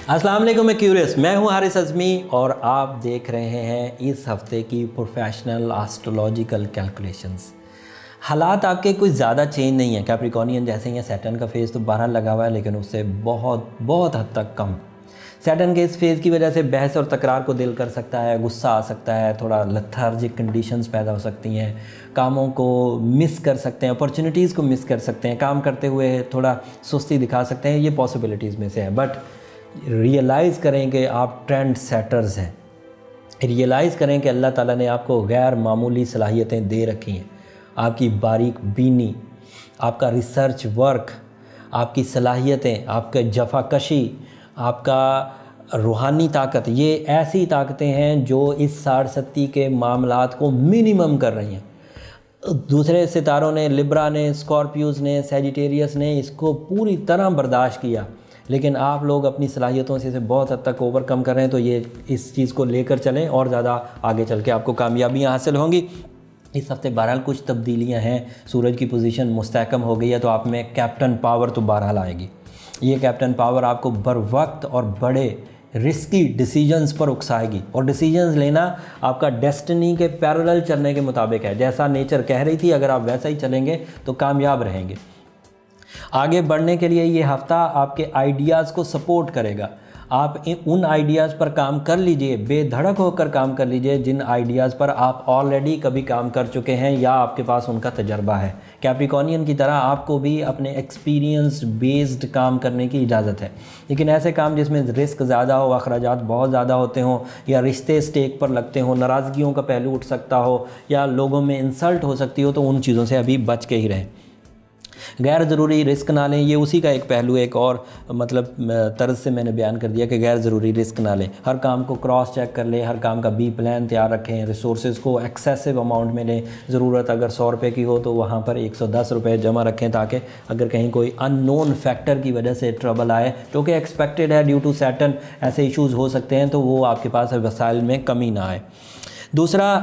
अस्सलाम वालेकुम, मैं क्यूरियस, मैं हूं हारिस अज़मी और आप देख रहे हैं इस हफ्ते की प्रोफेशनल एस्ट्रोलॉजिकल कैलकुलेशंस। हालात आपके कुछ ज़्यादा चेंज नहीं है। कैप्रिकॉर्नियन जैसे ही सैटर्न का फेज़ तो बाहर लगा हुआ है, लेकिन उससे बहुत बहुत हद तक कम। सैटर्न के इस फेज़ की वजह से बहस और तकरार को दिल कर सकता है, गुस्सा आ सकता है, थोड़ा लथार्जिक कंडीशंस पैदा हो सकती हैं, कामों को मिस कर सकते हैं, अपॉर्चुनिटीज़ को मिस कर सकते हैं, काम करते हुए थोड़ा सुस्ती दिखा सकते हैं। ये पॉसिबिलिटीज़ में से है। बट रियलाइज़ करें कि आप ट्रेंड सेटर्स हैं। रियलाइज़ करें कि अल्लाह ताला ने आपको गैर मामूली सलाहियतें दे रखी हैं। आपकी बारीक बीनी, आपका रिसर्च वर्क, आपकी सलाहियतें, आपका जफाकशी, आपका रूहानी ताकत, ये ऐसी ताकतें हैं जो इस साढ़सत्ती के मामलात को मिनिमम कर रही हैं। दूसरे सितारों ने, लिब्रा ने, स्कॉर्पियोज़ ने, सैजिटेरियस ने इसको पूरी तरह बर्दाश्त किया, लेकिन आप लोग अपनी सलाहियतों से इसे बहुत हद तक ओवरकम कर रहे हैं। तो ये इस चीज़ को लेकर चलें और ज़्यादा आगे चल के आपको कामयाबियाँ हासिल होंगी। इस हफ्ते बहरहाल कुछ तब्दीलियाँ हैं। सूरज की पोजीशन मुस्तहकम हो गई है, तो आप में कैप्टन पावर तो बहरहाल आएगी। ये कैप्टन पावर आपको बर वक्त और बड़े रिस्की डिसीजंस पर उकसाएगी, और डिसीजंस लेना आपका डेस्टिनी के पैरेलल चलने के मुताबिक है। जैसा नेचर कह रही थी, अगर आप वैसा ही चलेंगे तो कामयाब रहेंगे। आगे बढ़ने के लिए ये हफ़्ता आपके आइडियाज़ को सपोर्ट करेगा। आप उन आइडियाज़ पर काम कर लीजिए, बेधड़क होकर काम कर लीजिए जिन आइडियाज़ पर आप ऑलरेडी कभी काम कर चुके हैं या आपके पास उनका तजर्बा है। कैप्रिकॉर्नियन की तरह आपको भी अपने एक्सपीरियंस बेस्ड काम करने की इजाज़त है, लेकिन ऐसे काम जिसमें रिस्क ज़्यादा हो, अखराजात बहुत ज़्यादा होते हों, या रिश्ते स्टेक पर लगते हों, नाराज़गियों का पहलू उठ सकता हो, या लोगों में इंसल्ट हो सकती हो, तो उन चीज़ों से अभी बच के ही रहें। गैर ज़रूरी रिस्क ना लें। ये उसी का एक पहलू, एक और मतलब तर्ज से मैंने बयान कर दिया कि गैर ज़रूरी रिस्क ना लें। हर काम को क्रॉस चेक कर लें, हर काम का बी प्लान तैयार रखें, रिसोर्सेज को एक्सेसिव अमाउंट में लें। ज़रूरत अगर 100 रुपये की हो तो वहाँ पर 110 रुपये जमा रखें, ताकि अगर कहीं कोई अननोन फैक्टर की वजह से ट्रबल आए, जो कि एक्सपेक्टेड है ड्यू टू सैटर्न, ऐसे इशूज़ हो सकते हैं, तो वो आपके पास वसाइल में कमी ना आए। दूसरा,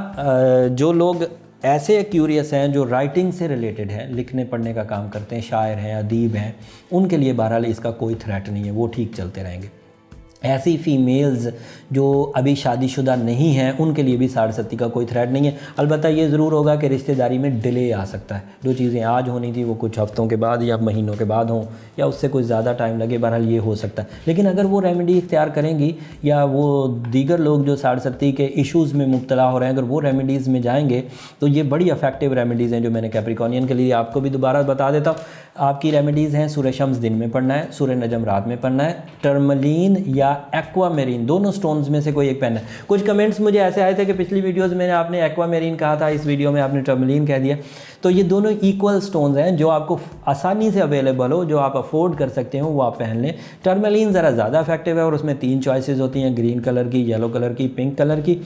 जो लोग ऐसे क्यूरियस हैं जो राइटिंग से रिलेटेड है, लिखने पढ़ने का काम करते हैं, शायर हैं, अदीब हैं, उनके लिए बहरहाल इसका कोई थ्रेट नहीं है, वो ठीक चलते रहेंगे। ऐसी फ़ीमेल्स जो अभी शादीशुदा नहीं हैं, उनके लिए भी साढ़सत्ती का कोई थ्रेट नहीं है। अलबत्ता ये ज़रूर होगा कि रिश्तेदारी में डिले आ सकता है। जो चीज़ें आज होनी थी वो कुछ हफ्तों के बाद या महीनों के बाद हों, या उससे कुछ ज़्यादा टाइम लगे, बहरहाल ये हो सकता है। लेकिन अगर वो रेमेडी इख्तियार करेंगी, या वो दीगर लोग जो साढ़सत्ती के इशूज़ में मुब्तला हो रहे हैं, अगर वो रेमेडीज़ में जाएंगे, तो ये बड़ी इफेक्टिव रेमेडीज़ हैं जो मैंने कैप्रिकॉर्नियन के लिए आपको भी दोबारा बता देता हूँ। आपकी रेमेडीज़ हैं, सूरज शम्स दिन में पढ़ना है, सूरज नजम रात में पढ़ना है, टर्मलीन या एक्वामेरीन, दोनों स्टोन्स में से कोई एक पहनना है। कुछ कमेंट्स मुझे ऐसे आए थे कि पिछली वीडियोस में आपने एक्वामेरीन कहा था, इस वीडियो में आपने टर्मलीन कह दिया। तो ये दोनों इक्वल स्टोन्स हैं, जो आपको आसानी से अवेलेबल हो, जो आप अफोर्ड कर सकते हो, वो आप पहन लें। टर्मलीन ज़रा ज़्यादा इफेक्टिव है और उसमें 3 चॉइसेस होती हैं, ग्रीन कलर की, येलो कलर की, पिंक कलर की।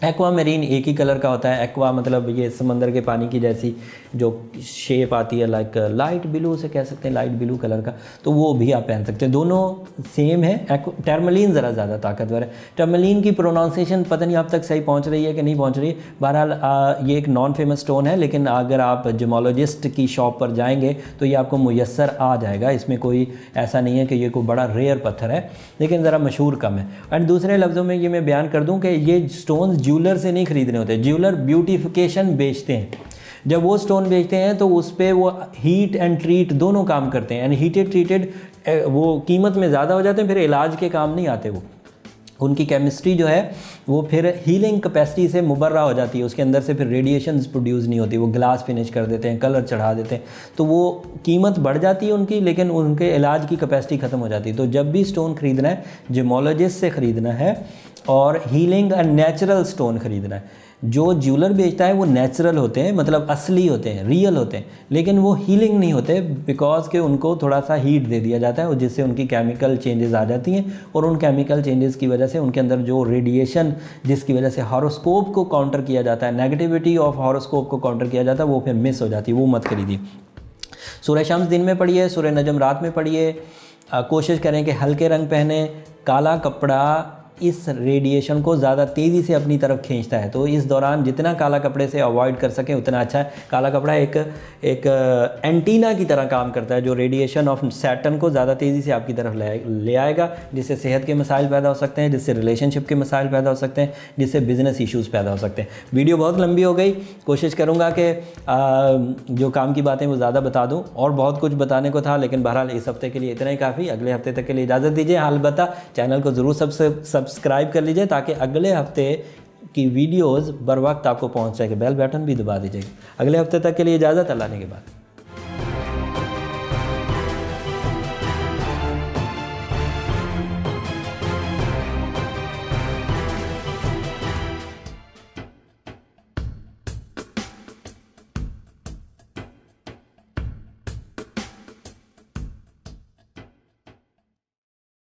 एक्वामेरीन एक ही कलर का होता है। एक्वा मतलब ये समंदर के पानी की जैसी जो शेप आती है, लाइक लाइट ब्लू से कह सकते हैं, लाइट ब्लू कलर का, तो वो भी आप पहन सकते हैं। दोनों सेम है। टर्मलीन ज़रा ज़्यादा ताकतवर है। टर्मलीन की प्रोनाउंसिएशन पता नहीं आप तक सही पहुंच रही है कि नहीं पहुंच रही है। बहरहाल ये एक नॉन फेमस स्टोन है, लेकिन अगर आप जेमोलॉजिस्ट की शॉप पर जाएंगे तो ये आपको मुयस्सर आ जाएगा। इसमें कोई ऐसा नहीं है कि ये कोई बड़ा रेयर पत्थर है, लेकिन ज़रा मशहूर कम है। एंड दूसरे लफ्ज़ों में ये मैं बयान कर दूँ कि ये स्टोन ज्वेलर से नहीं खरीदने होते। ज्वेलर ब्यूटिफिकेशन बेचते हैं। जब वो स्टोन बेचते हैं तो उस पर वो हीट एंड ट्रीट दोनों काम करते हैं। एंड हीटेड ट्रीटेड वो कीमत में ज़्यादा हो जाते हैं, फिर इलाज के काम नहीं आते। वो उनकी केमिस्ट्री जो है वो फिर हीलिंग कैपेसिटी से मुबर्रा हो जाती है, उसके अंदर से फिर रेडिएशंस प्रोड्यूस नहीं होती। वो ग्लास फिनिश कर देते हैं, कलर चढ़ा देते हैं, तो वो कीमत बढ़ जाती है उनकी, लेकिन उनके इलाज की कैपेसिटी ख़त्म हो जाती है। तो जब भी स्टोन ख़रीदना है, जेमोलॉजिस्ट से ख़रीदना है, और हीलिंग एंड नेचुरल स्टोन ख़रीदना है। जो ज्वेलर बेचता है वो नेचुरल होते हैं, मतलब असली होते हैं, रियल होते हैं, लेकिन वो हीलिंग नहीं होते, बिकॉज के उनको थोड़ा सा हीट दे दिया जाता है, और जिससे उनकी केमिकल चेंजेस आ जाती हैं, और उन केमिकल चेंजेस की वजह से उनके अंदर जो रेडिएशन जिसकी वजह से हॉरोस्कोप को काउंटर किया जाता है, नेगेटिविटी ऑफ हॉरोस्कोप को काउंटर किया जाता है, वो फिर मिस हो जाती है। वो मत खरीदिए। सूरज शम्स दिन में पढ़िए, सूरज नजम रात में पढ़िए। कोशिश करें कि हल्के रंग पहने, काला कपड़ा इस रेडिएशन को ज़्यादा तेज़ी से अपनी तरफ खींचता है। तो इस दौरान जितना काला कपड़े से अवॉइड कर सकें उतना अच्छा है। काला कपड़ा एक एंटीना की तरह काम करता है जो रेडिएशन ऑफ सैटर्न को ज़्यादा तेज़ी से आपकी तरफ ले आएगा, जिससे सेहत के मसाइल पैदा हो सकते हैं, जिससे रिलेशनशिप के मसाइल पैदा हो सकते हैं, जिससे बिज़नेस इश्यूज़ पैदा हो सकते हैं। वीडियो बहुत लंबी हो गई, कोशिश करूँगा कि जो काम की बातें वो ज़्यादा बता दूँ, और बहुत कुछ बताने को था, लेकिन बहरहाल इस हफ्ते के लिए इतना ही काफ़ी। अगले हफ्ते तक के लिए इजाज़त दीजिए। अलबत्ता चैनल को ज़रूर सब्सक्राइब कर लीजिए ताकि अगले हफ्ते की वीडियोज़ बर वक्त आपको पहुँच सके। बेल बटन भी दबा दीजिएगा। अगले हफ्ते तक के लिए इजाज़त, अल्लाह ने के बाद।